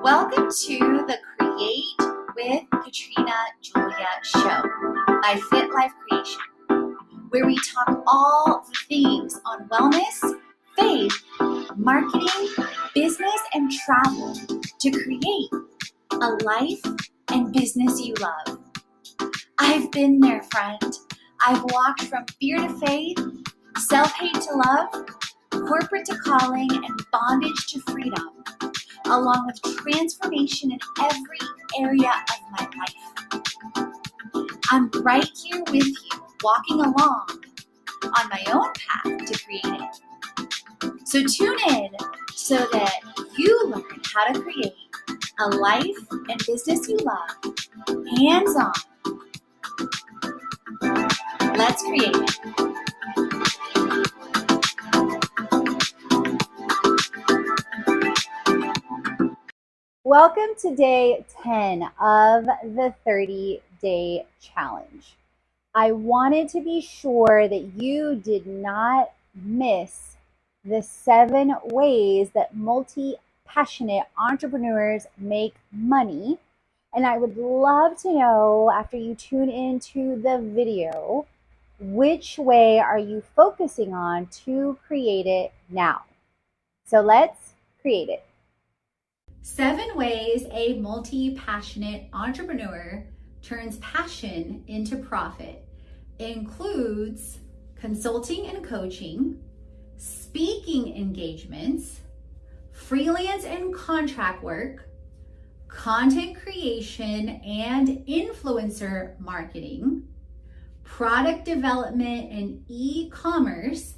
Welcome to the Create with Katrina Julia show by Fit Life Creation, where we talk all the things on wellness, faith, marketing, business, and travel to create a life and business you love. I've been there, friend. I've walked from fear to faith, self-hate to love, corporate to calling, and bondage to freedom, along with transformation in every area of my life. I'm right here with you, walking along on my own path to creating. So tune in so that you learn how to create a life and business you love, hands-on. Let's create it. Welcome to day 10 of the 30-day challenge. I wanted to be sure that you did not miss the 7 ways that multi-passionate entrepreneurs make money. And I would love to know, after you tune into the video, which way are you focusing on to create it now? So let's create it. 7 ways a multi-passionate entrepreneur turns passion into profit includes consulting and coaching, speaking engagements, freelance and contract work, content creation and influencer marketing, product development and e-commerce,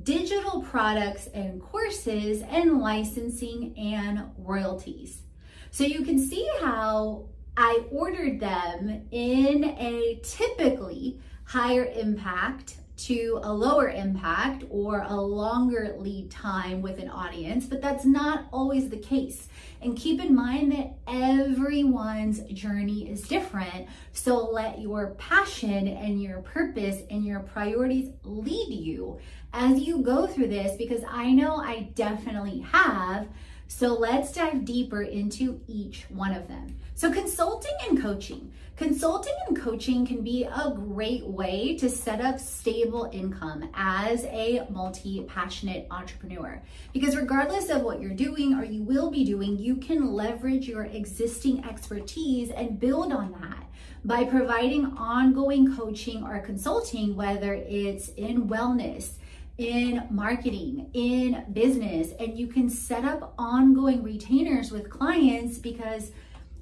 digital products and courses, and licensing and royalties. So you can see how I ordered them in a typically higher impact to a lower impact or a longer lead time with an audience, but that's not always the case. And keep in mind that everyone's journey is different. So let your passion and your purpose and your priorities lead you as you go through this, because I know I definitely have. So let's dive deeper into each one of them. So consulting and coaching. Consulting and coaching can be a great way to set up stable income as a multi-passionate entrepreneur. Because regardless of what you're doing or you will be doing, you can leverage your existing expertise and build on that by providing ongoing coaching or consulting, whether it's in wellness, in marketing, in business, and you can set up ongoing retainers with clients, because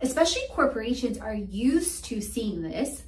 especially corporations are used to seeing this,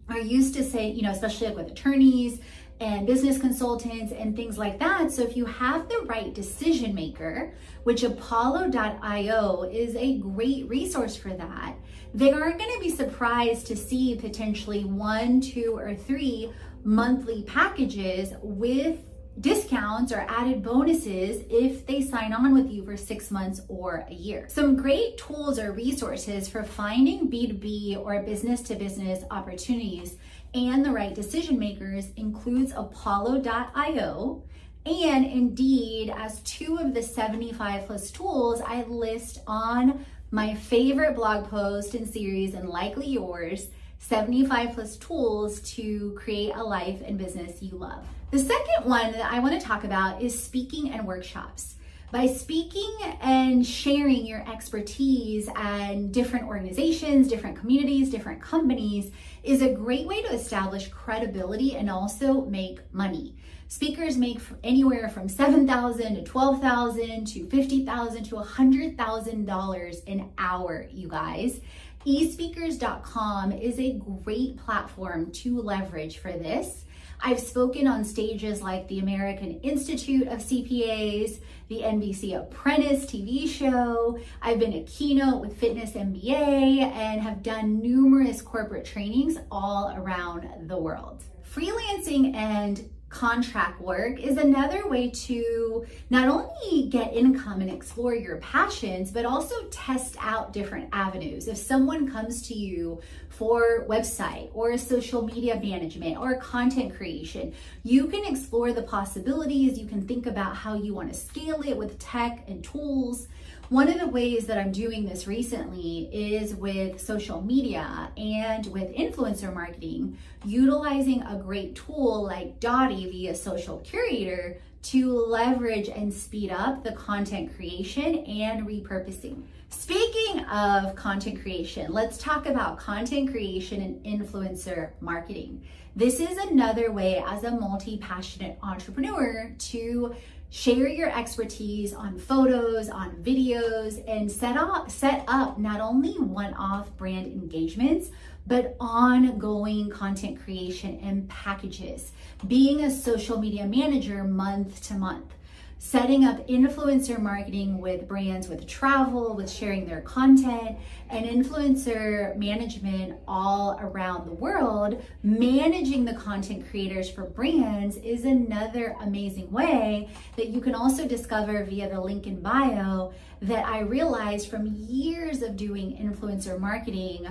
are used to say, especially like with attorneys and business consultants and things like that. So if you have the right decision maker, which Apollo.io is a great resource for that, they aren't going to be surprised to see potentially 1, 2, or 3 monthly packages with discounts or added bonuses if they sign on with you for 6 months or a year. Some great tools or resources for finding B2B or business-to-business opportunities and the right decision makers includes Apollo.io and Indeed as 2 of the 75 plus tools I list on my favorite blog post and series, and likely yours, 75 plus tools to create a life and business you love. The second one that I want to talk about is speaking and workshops. By speaking and sharing your expertise and different organizations, different communities, different companies is a great way to establish credibility and also make money. Speakers make anywhere from $7,000 to $12,000 to $50,000 to $100,000 an hour, you guys. eSpeakers.com is a great platform to leverage for this. I've spoken on stages like the American Institute of CPAs, the NBC Apprentice TV show. I've been a keynote with Fitness MBA and have done numerous corporate trainings all around the world. Freelancing and contract work is another way to not only get income and explore your passions, but also test out different avenues. If someone comes to you for website or social media management or content creation, you can explore the possibilities. You can think about how you want to scale it with tech and tools. One of the ways that I'm doing this recently is with social media and with influencer marketing, utilizing a great tool like Dottie via Social Curator to leverage and speed up the content creation and repurposing. Speaking of content creation, let's talk about content creation and influencer marketing. This is another way as a multi-passionate entrepreneur to share your expertise on photos, on videos, and set up not only one-off brand engagements, but ongoing content creation and packages. Being a social media manager month to month. Setting up influencer marketing with brands with travel, with sharing their content, and influencer management all around the world. Managing the content creators for brands is another amazing way that you can also discover via the link in bio that I realized from years of doing influencer marketing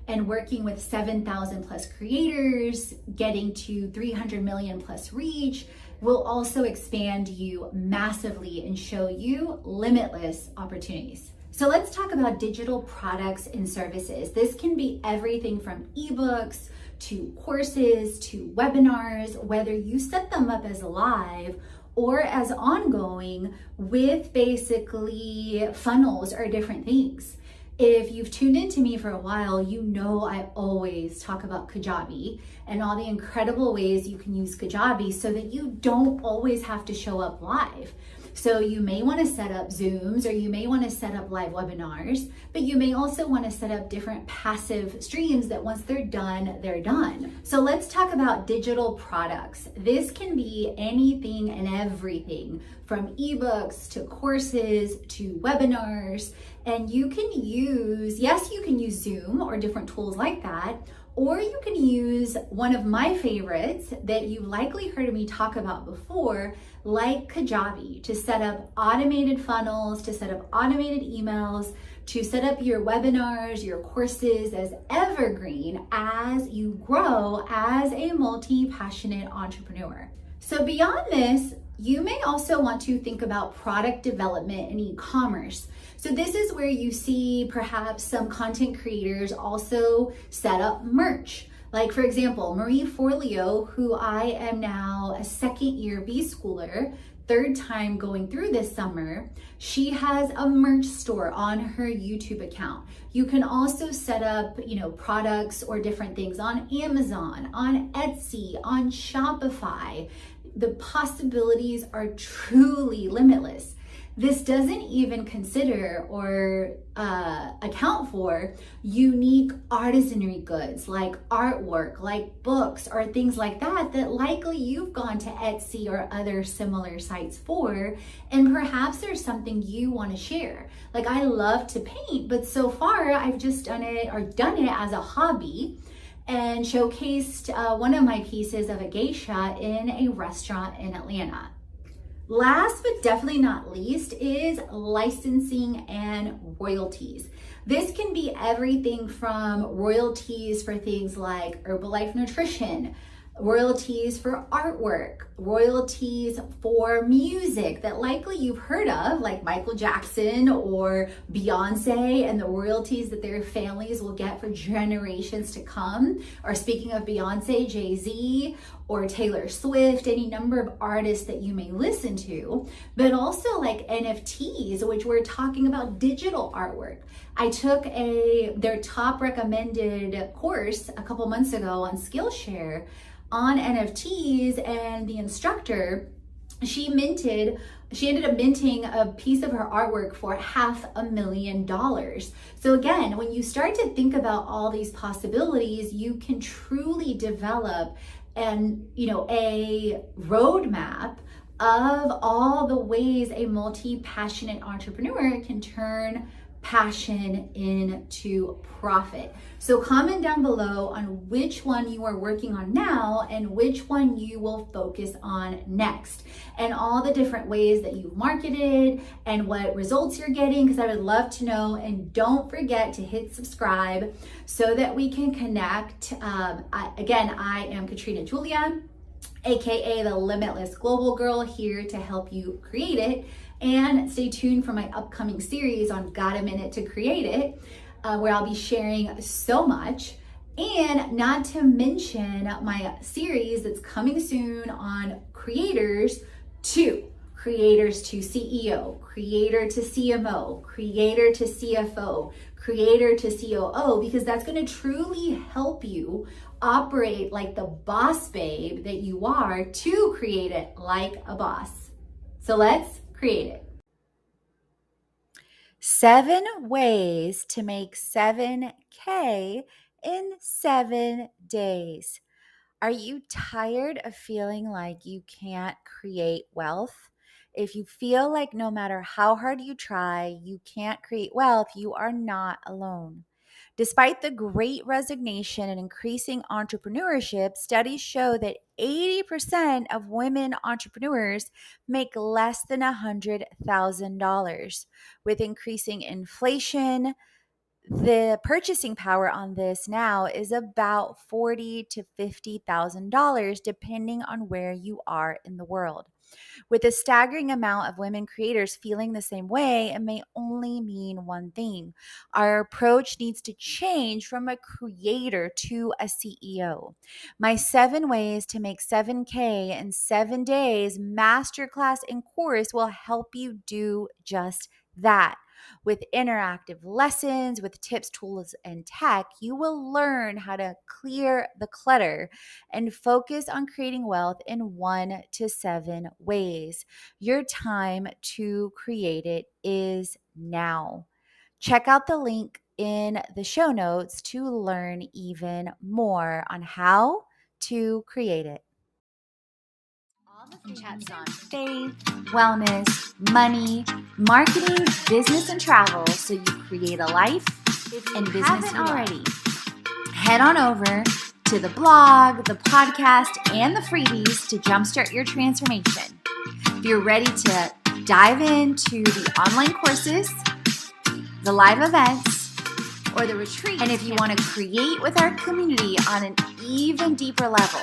and working with 7,000 plus creators, getting to 300 million plus reach, will also expand you massively and show you limitless opportunities. So let's talk about digital products and services. This can be everything from ebooks to courses to webinars, whether you set them up as live or as ongoing with basically funnels or different things. If you've tuned into me for a while, you know I always talk about Kajabi and all the incredible ways you can use Kajabi so that you don't always have to show up live. So you may want to set up Zooms or you may want to set up live webinars, but you may also want to set up different passive streams that once they're done, they're done. So let's talk about digital products. This can be anything and everything from ebooks to courses to webinars. And you can use, yes, you can use Zoom or different tools like that, or you can use one of my favorites that you've likely heard me talk about before, like Kajabi, to set up automated funnels, to set up automated emails, to set up your webinars, your courses as evergreen as you grow as a multi-passionate entrepreneur. So beyond this, you may also want to think about product development and e-commerce. So this is where you see perhaps some content creators also set up merch. Like for example, Marie Forleo, who I am now a second year B-schooler, third time going through this summer, she has a merch store on her YouTube account. You can also set up, products or different things on Amazon, on Etsy, on Shopify. The possibilities are truly limitless. This doesn't even consider or account for unique artisanry goods like artwork, like books or things like that likely you've gone to Etsy or other similar sites for, and perhaps there's something you want to share. Like I love to paint, but so far I've just done it as a hobby and showcased one of my pieces of a geisha in a restaurant in Atlanta. Last but definitely not least is licensing and royalties. This can be everything from royalties for things like Herbalife Nutrition, royalties for artwork, royalties for music that likely you've heard of, like Michael Jackson or Beyonce, and the royalties that their families will get for generations to come. Or speaking of Beyonce, Jay-Z, or Taylor Swift, any number of artists that you may listen to, but also like NFTs, which we're talking about digital artwork. I took their top recommended course a couple months ago on Skillshare on NFTs, and the instructor, she ended up minting a piece of her artwork for $500,000. So again, when you start to think about all these possibilities, you can truly develop a roadmap of all the ways a multi-passionate entrepreneur can turn passion into profit. So comment down below on which one you are working on now and which one you will focus on next, and all the different ways that you've marketed and what results you're getting, because I would love to know. And don't forget to hit subscribe so that we can connect. I am Katrina Julia, aka the Limitless Global Girl, here to help you create it. And stay tuned for my upcoming series on Got a Minute to Create It, where I'll be sharing so much. And not to mention my series that's coming soon on creators to CEO, creator to CMO, creator to CFO, creator to COO, because that's going to truly help you operate like the boss babe that you are to create it like a boss. So let's create it. 7 ways to make 7K in 7 days. Are you tired of feeling like you can't create wealth? If you feel like no matter how hard you try, you can't create wealth, you are not alone. Despite the great resignation and increasing entrepreneurship, studies show that 80% of women entrepreneurs make less than $100,000. With increasing inflation, the purchasing power on this now is about $40,000 to $50,000, depending on where you are in the world. With a staggering amount of women creators feeling the same way, it may only mean one thing. Our approach needs to change from a creator to a CEO. My 7 ways to make 7K in 7 days masterclass and course will help you do just that. With interactive lessons, with tips, tools, and tech, you will learn how to clear the clutter and focus on creating wealth in 1 to 7 ways. Your time to create it is now. Check out the link in the show notes to learn even more on how to create it. All the chats on faith, wellness, money, marketing, business, and travel, so you create a life and business already. Head on over to the blog, the podcast, and the freebies to jumpstart your transformation. If you're ready to dive into the online courses, the live events, or the retreat, and if you want to create with our community on an even deeper level,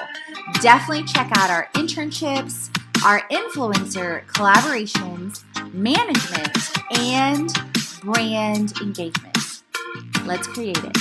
definitely check out our internships, our influencer collaborations, management, and brand engagement. Let's create it.